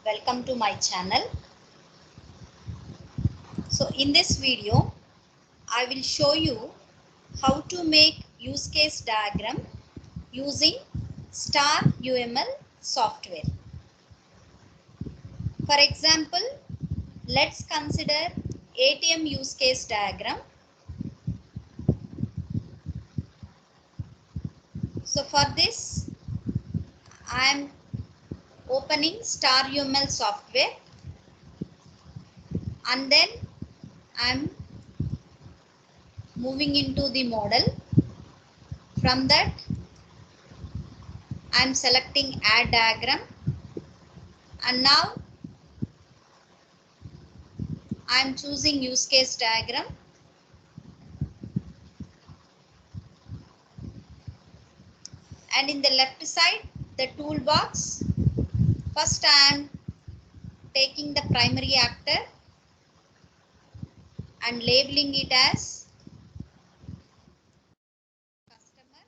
Welcome to my channel. So in this video I will show you how to make use case diagram using Star UML software. For example, let's consider ATM use case diagram. So for this I am opening Star UML software and then I am moving into the model. From that I am selecting add diagram and now I am choosing use case diagram. And in the left side the toolbox, first I am taking the primary actor and labeling it as customer.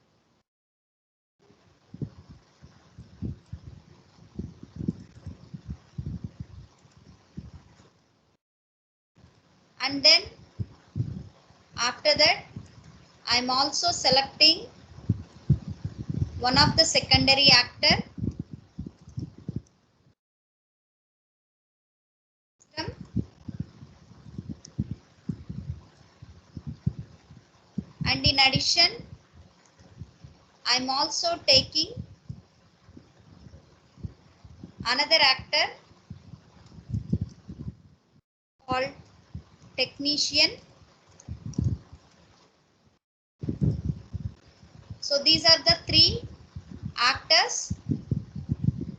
And then after that I am also selecting one of the secondary actor system, and in addition I am also taking another actor called technician. So these are the three actors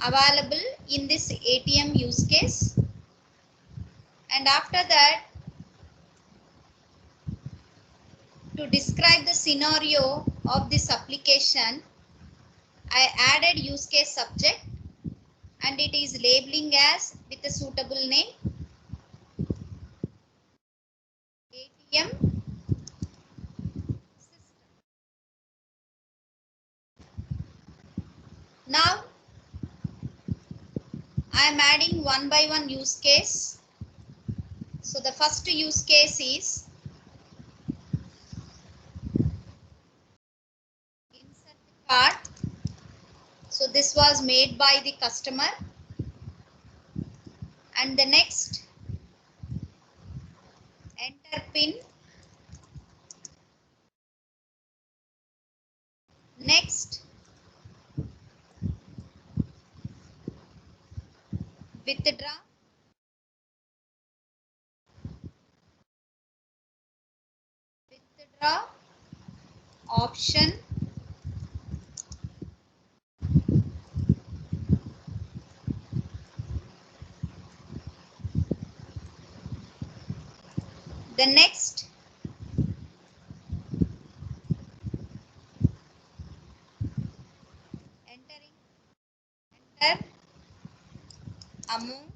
available in this ATM use case. And after that, to describe the scenario of this application, I added use case subject and it is labeling as with a suitable name ATM system. Now I am adding one by one use case. So the first use case is insert the card. So this was made by the customer. And the next, enter PIN. Next, withdraw. Withdraw option. The next, enter amount,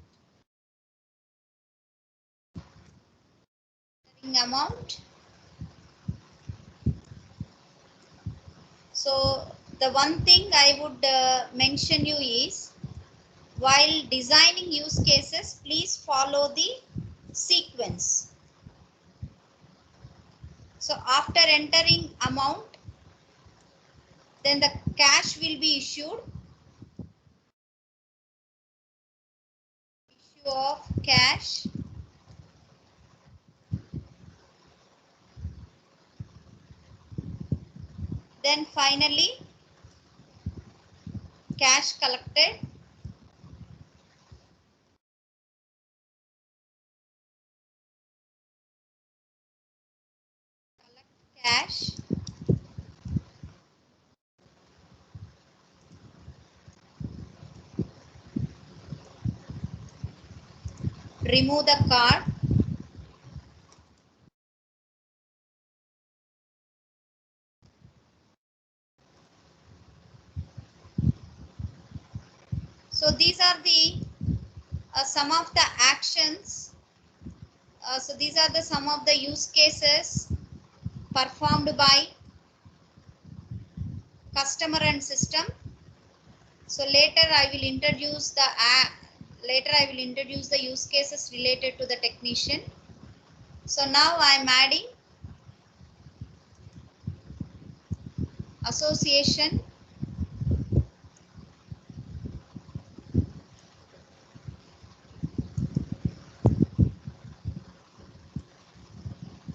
amount. So the one thing I would mention you is, while designing use cases, please follow the sequence. So after entering amount, then the cash will be issued. Issue of cash. Then finally, cash collected. Collect cash. Remove the card. So these are the some of the actions. So these are the some of the use cases performed by customer and system. So later I will introduce the later I will introduce the use cases related to the technician. So now I am adding association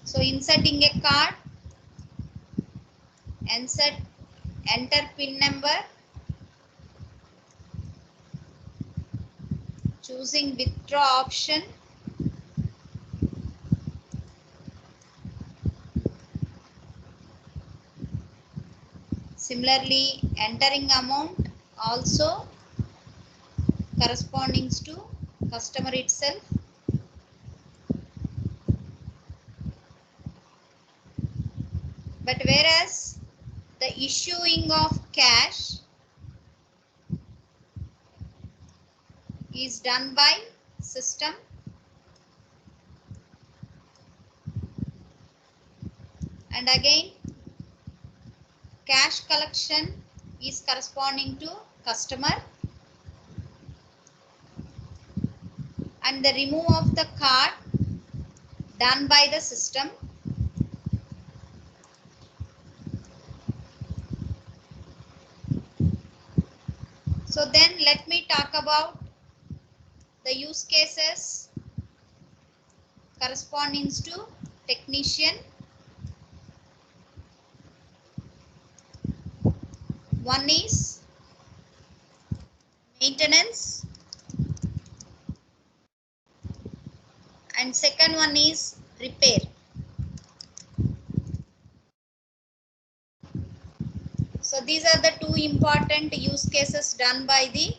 so inserting a card, enter pin number, choosing withdraw option, similarly entering amount also corresponding to customer itself. But whereas the issuing of cash is done by system, and again cash collection is corresponding to customer, and the remove of the card done by the system. So then let me talk about the use cases corresponding to technician. One is maintenance and second one is repair. So these are the two important use cases done by the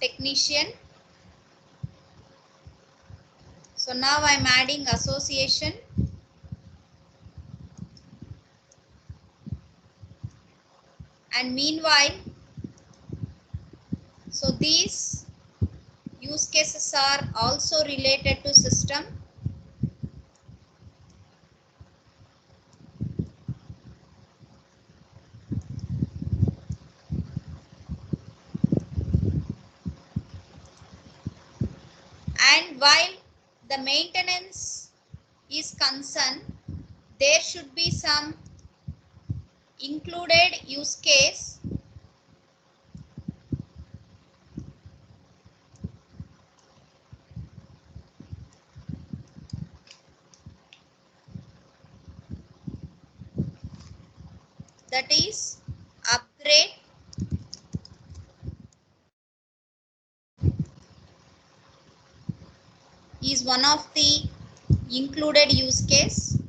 technician. So now I am adding association. And meanwhile, so these use cases are also related to system. And while the maintenance is concerned, there should be some included use case that is upgrade is one of the included use case,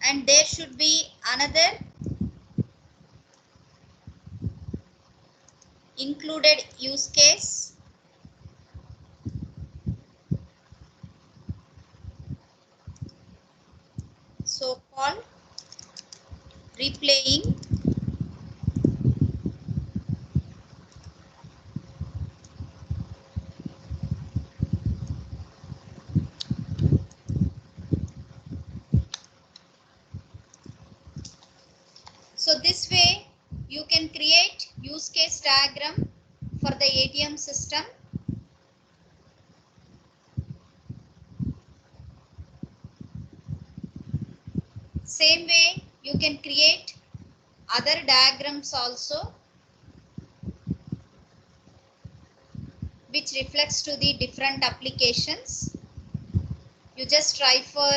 and there should be another included use case so called replaying. So this way you can create use case diagram for the ATM system. Same way you can create other diagrams also which reflects to the different applications. You just try for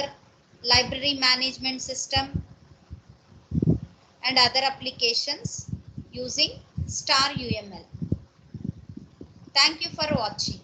library management system and other applications using star UML. Thank you for watching.